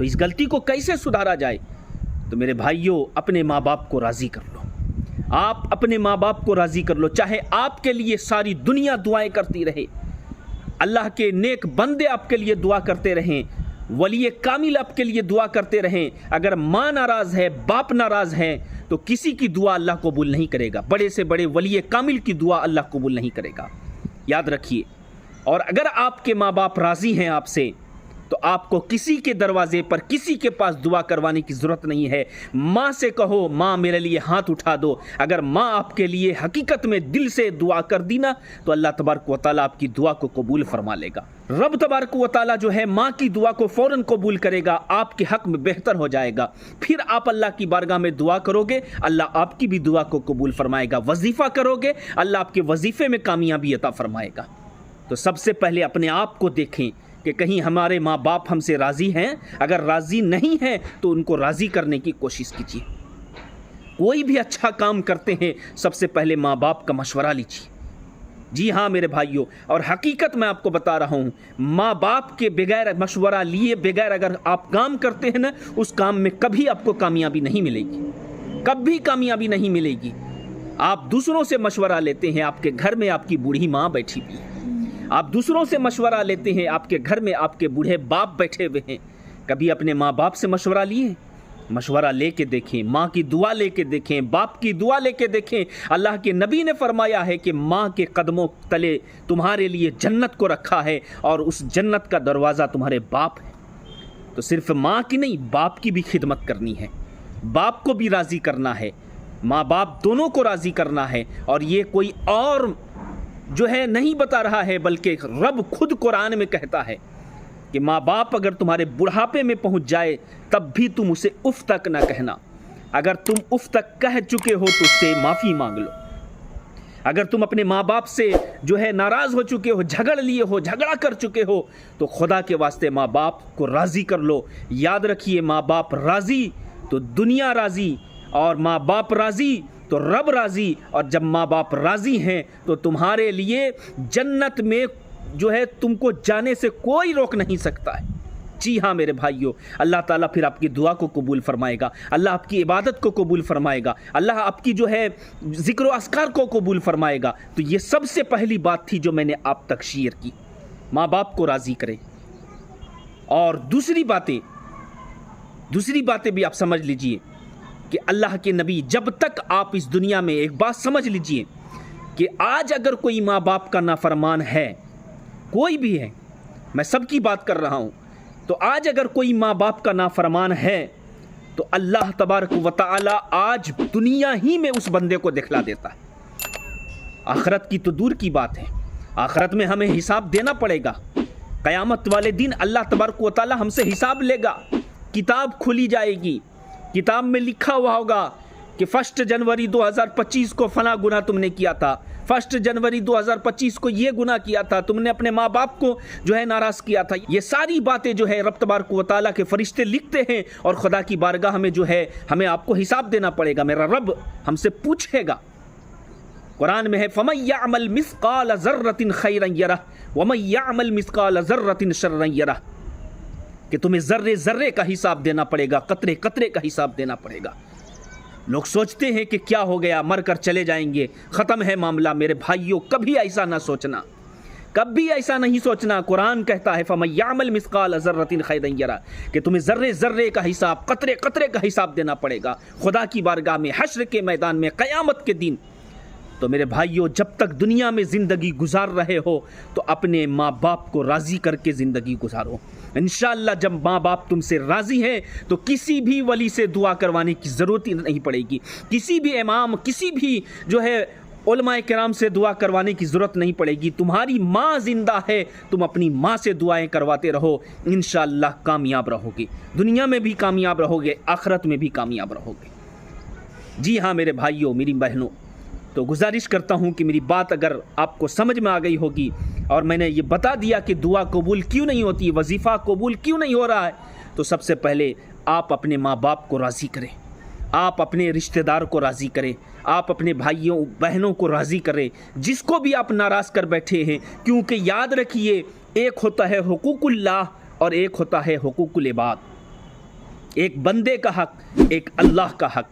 تو اس غلطی کو کیسے سدھارا جائے؟ تو میرے بھائیوں، اپنے ماں باپ کو راضی کر لو۔ آپ اپنے ماں باپ کو راضی کر لو، چاہے آپ کے لیے ساری دنیا دعائیں کرتی رہے، اللہ کے نیک بندے آپ کے لیے دعا کرتے رہیں، ولی کامل آپ کے لیے دعا کرتے رہیں، اگر ماں ناراض ہے، باپ ناراض ہے، تو کسی کی دعا اللہ قبول نہیں کرے گا، بڑے سے بڑے ولی کامل کی دعا اللہ قبول نہیں کرے گا، یاد رکھیے۔ اور اگر آپ کے ماں باپ راضی ہیں آپ سے، تو آپ کو کسی کے دروازے پر، کسی کے پاس دعا کروانے کی ضرورت نہیں ہے۔ ماں سے کہو، ماں میرے لیے ہاتھ اٹھا دو، اگر ماں آپ کے لیے حقیقت میں دل سے دعا کر دی نا، تو اللہ تبارک و تعالیٰ آپ کی دعا کو قبول فرما لے گا۔ رب تبارک و تعالیٰ جو ہے ماں کی دعا کو فوراً قبول کرے گا، آپ کے حق میں بہتر ہو جائے گا، پھر آپ اللہ کی بارگاہ میں دعا کرو گے، اللہ آپ کی بھی دعا کو قبول فرمائے گا۔ وظیفہ کرو گے، اللہ آپ کے وظیفے میں کامیابی عطا فرمائے گا۔ تو سب سے پہلے اپنے آپ کو دیکھیں کہ کہیں ہمارے ماں باپ ہم سے راضی ہیں، اگر راضی نہیں ہیں تو ان کو راضی کرنے کی کوشش کیجیے۔ کوئی بھی اچھا کام کرتے ہیں، سب سے پہلے ماں باپ کا مشورہ لیجیے۔ جی ہاں میرے بھائیوں، اور حقیقت میں آپ کو بتا رہا ہوں، ماں باپ کے بغیر مشورہ لیے بغیر اگر آپ کام کرتے ہیں نا، اس کام میں کبھی آپ کو کامیابی نہیں ملے گی، کبھی کامیابی نہیں ملے گی۔ آپ دوسروں سے مشورہ لیتے ہیں، آپ کے گھر میں آپ کی بوڑھی ماں بیٹھی ہوئی ہے، آپ دوسروں سے مشورہ لیتے ہیں، آپ کے گھر میں آپ کے بوڑھے باپ بیٹھے ہوئے ہیں، کبھی اپنے ماں باپ سے مشورہ لیے؟ مشورہ لے کے دیکھیں، ماں کی دعا لے کے دیکھیں، باپ کی دعا لے کے دیکھیں۔ اللہ کے نبی نے فرمایا ہے کہ ماں کے قدموں تلے تمہارے لیے جنت کو رکھا ہے، اور اس جنت کا دروازہ تمہارے باپ ہے۔ تو صرف ماں کی نہیں، باپ کی بھی خدمت کرنی ہے، باپ کو بھی راضی کرنا ہے، ماں باپ دونوں کو راضی کرنا ہے۔ اور یہ کوئی اور جو ہے نہیں بتا رہا ہے، بلکہ رب خود قرآن میں کہتا ہے کہ ماں باپ اگر تمہارے بڑھاپے میں پہنچ جائے تب بھی تم اسے اف تک نہ کہنا، اگر تم اف تک کہہ چکے ہو تو اس سے معافی مانگ لو۔ اگر تم اپنے ماں باپ سے جو ہے ناراض ہو چکے ہو، جھگڑ لیے ہو، جھگڑا کر چکے ہو، تو خدا کے واسطے ماں باپ کو راضی کر لو۔ یاد رکھیے، ماں باپ راضی تو دنیا راضی، اور ماں باپ راضی تو رب راضی، اور جب ماں باپ راضی ہیں تو تمہارے لیے جنت میں جو ہے تم کو جانے سے کوئی روک نہیں سکتا ہے۔ جی ہاں میرے بھائیوں، اللہ تعالیٰ پھر آپ کی دعا کو قبول فرمائے گا، اللہ آپ کی عبادت کو قبول فرمائے گا، اللہ آپ کی جو ہے ذکر و اذکار کو قبول فرمائے گا۔ تو یہ سب سے پہلی بات تھی جو میں نے آپ تک شیئر کی، ماں باپ کو راضی کریں۔ اور دوسری باتیں بھی آپ سمجھ لیجئے کہ اللہ کے نبی، جب تک آپ اس دنیا میں، ایک بات سمجھ لیجئے کہ آج اگر کوئی ماں باپ کا نافرمان ہے، کوئی بھی ہے، میں سب کی بات کر رہا ہوں، تو آج اگر کوئی ماں باپ کا نافرمان ہے تو اللہ تبارک و تعالی آج دنیا ہی میں اس بندے کو دکھلا دیتا ہے۔ آخرت کی تو دور کی بات ہے، آخرت میں ہمیں حساب دینا پڑے گا۔ قیامت والے دن اللہ تبارک و تعالی ہم سے حساب لے گا، کتاب کھولی جائے گی، کتاب میں لکھا ہوا ہوگا کہ 1 جنوری 2025 کو فلاں گناہ تم نے کیا تھا، 1 جنوری 2025 کو یہ گناہ کیا تھا، تم نے اپنے ماں باپ کو جو ہے ناراض کیا تھا۔ یہ ساری باتیں جو ہے رب تبارک و تعالیٰ کے فرشتے لکھتے ہیں، اور خدا کی بارگاہ میں جو ہے ہمیں آپ کو حساب دینا پڑے گا، میرا رب ہم سے پوچھے گا۔ قرآن میں ہے فَمَن يَعْمَلْ مِثْقَالَ ذَرَّةٍ خَيْرًا يَرَهُ وَمَن يَعْمَلْ مِثْقَالَ ذَرَّةٍ شَرًّا يَرَهُ، کہ تمہیں ذرے ذرے کا حساب دینا پڑے گا، قطرے قطرے کا حساب دینا پڑے گا۔ لوگ سوچتے ہیں کہ کیا ہو گیا، مر کر چلے جائیں گے، ختم ہے معاملہ۔ میرے بھائیوں، کبھی ایسا نہ سوچنا، کبھی ایسا نہیں سوچنا۔ قرآن کہتا ہے فَمَن يَعْمَلْ مِثْقَالَ ذَرَّةٍ خَيْرًا يَرَهُ، کہ تمہیں ذرے ذرے کا حساب، قطرے قطرے کا حساب دینا پڑے گا خدا کی بارگاہ میں، حشر کے میدان میں، قیامت کے دن۔ تو میرے بھائیوں، جب تک دنیا میں زندگی گزار رہے ہو تو اپنے ماں باپ کو راضی کر کے زندگی گزارو۔ انشاءاللہ جب ماں باپ تم سے راضی ہیں تو کسی بھی ولی سے دعا کروانے کی ضرورت ہی نہیں پڑے گی، کسی بھی امام، کسی بھی جو ہے علماء کرام سے دعا کروانے کی ضرورت نہیں پڑے گی۔ تمہاری ماں زندہ ہے، تم اپنی ماں سے دعائیں کرواتے رہو، انشاءاللہ کامیاب رہو گے، دنیا میں بھی کامیاب رہو گے، آخرت میں بھی کامیاب رہو گے۔ جی ہاں میرے بھائیوں، میری بہنوں، تو گزارش کرتا ہوں کہ میری بات اگر آپ کو سمجھ میں آ گئی ہوگی، اور میں نے یہ بتا دیا کہ دعا قبول کیوں نہیں ہوتی، وظیفہ قبول کیوں نہیں ہو رہا ہے، تو سب سے پہلے آپ اپنے ماں باپ کو راضی کریں، آپ اپنے رشتہ دار کو راضی کریں، آپ اپنے بھائیوں بہنوں کو راضی کریں، جس کو بھی آپ ناراض کر بیٹھے ہیں، کیونکہ یاد رکھیے ایک ہوتا ہے حقوق اللہ اور ایک ہوتا ہے حقوق العباد۔ ایک بندے کا حق، ایک اللہ کا حق.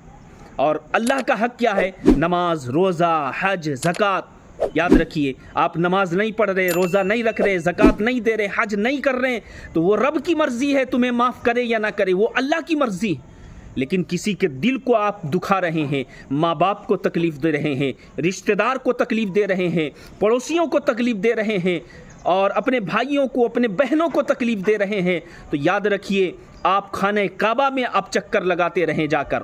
اور اللہ کا حق کیا ہے؟ نماز، روزہ، حج، زکوٰۃ. یاد رکھیے، آپ نماز نہیں پڑھ رہے، روزہ نہیں رکھ رہے، زکوٰۃ نہیں دے رہے، حج نہیں کر رہے، تو وہ رب کی مرضی ہے تمہیں معاف کرے یا نہ کرے، وہ اللہ کی مرضی ہے. لیکن کسی کے دل کو آپ دکھا رہے ہیں، ماں باپ کو تکلیف دے رہے ہیں، رشتہ دار کو تکلیف دے رہے ہیں، پڑوسیوں کو تکلیف دے رہے ہیں، اور اپنے بھائیوں کو، اپنے بہنوں کو تکلیف دے رہے ہیں، تو یاد رکھیے آپ خانہ کعبہ میں آپ چکر لگاتے رہیں، جا کر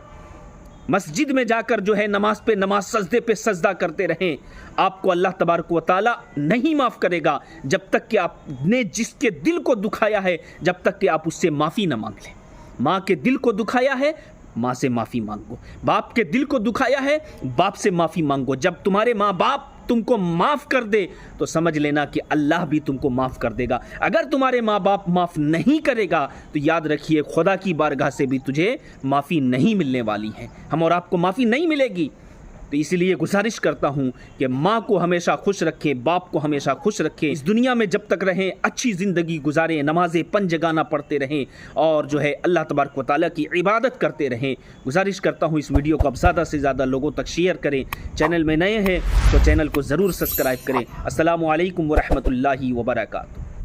مسجد میں جا کر جو ہے نماز پہ نماز، سجدے پہ سجدہ کرتے رہیں، آپ کو اللہ تبارک و تعالی نہیں معاف کرے گا جب تک کہ آپ نے جس کے دل کو دکھایا ہے، جب تک کہ آپ اس سے معافی نہ مانگ لیں. ماں کے دل کو دکھایا ہے، ماں سے معافی مانگو. باپ کے دل کو دکھایا ہے، باپ سے معافی مانگو. جب تمہارے ماں باپ تم کو معاف کر دے تو سمجھ لینا کہ اللہ بھی تم کو معاف کر دے گا. اگر تمہارے ماں باپ معاف نہیں کرے گا تو یاد رکھیے خدا کی بارگاہ سے بھی تجھے معافی نہیں ملنے والی ہے. ہم اور آپ کو معافی نہیں ملے گی. تو اسی لیے گزارش کرتا ہوں کہ ماں کو ہمیشہ خوش رکھیں، باپ کو ہمیشہ خوش رکھیں. اس دنیا میں جب تک رہیں اچھی زندگی گزاریں، نمازیں پنجگانہ پڑھتے رہیں، اور جو ہے اللہ تبارک و تعالیٰ کی عبادت کرتے رہیں. گزارش کرتا ہوں اس ویڈیو کو اب زیادہ سے زیادہ لوگوں تک شیئر کریں. چینل میں نئے ہیں تو چینل کو ضرور سبسکرائب کریں. السلام علیکم ورحمۃ اللہ وبرکاتہ.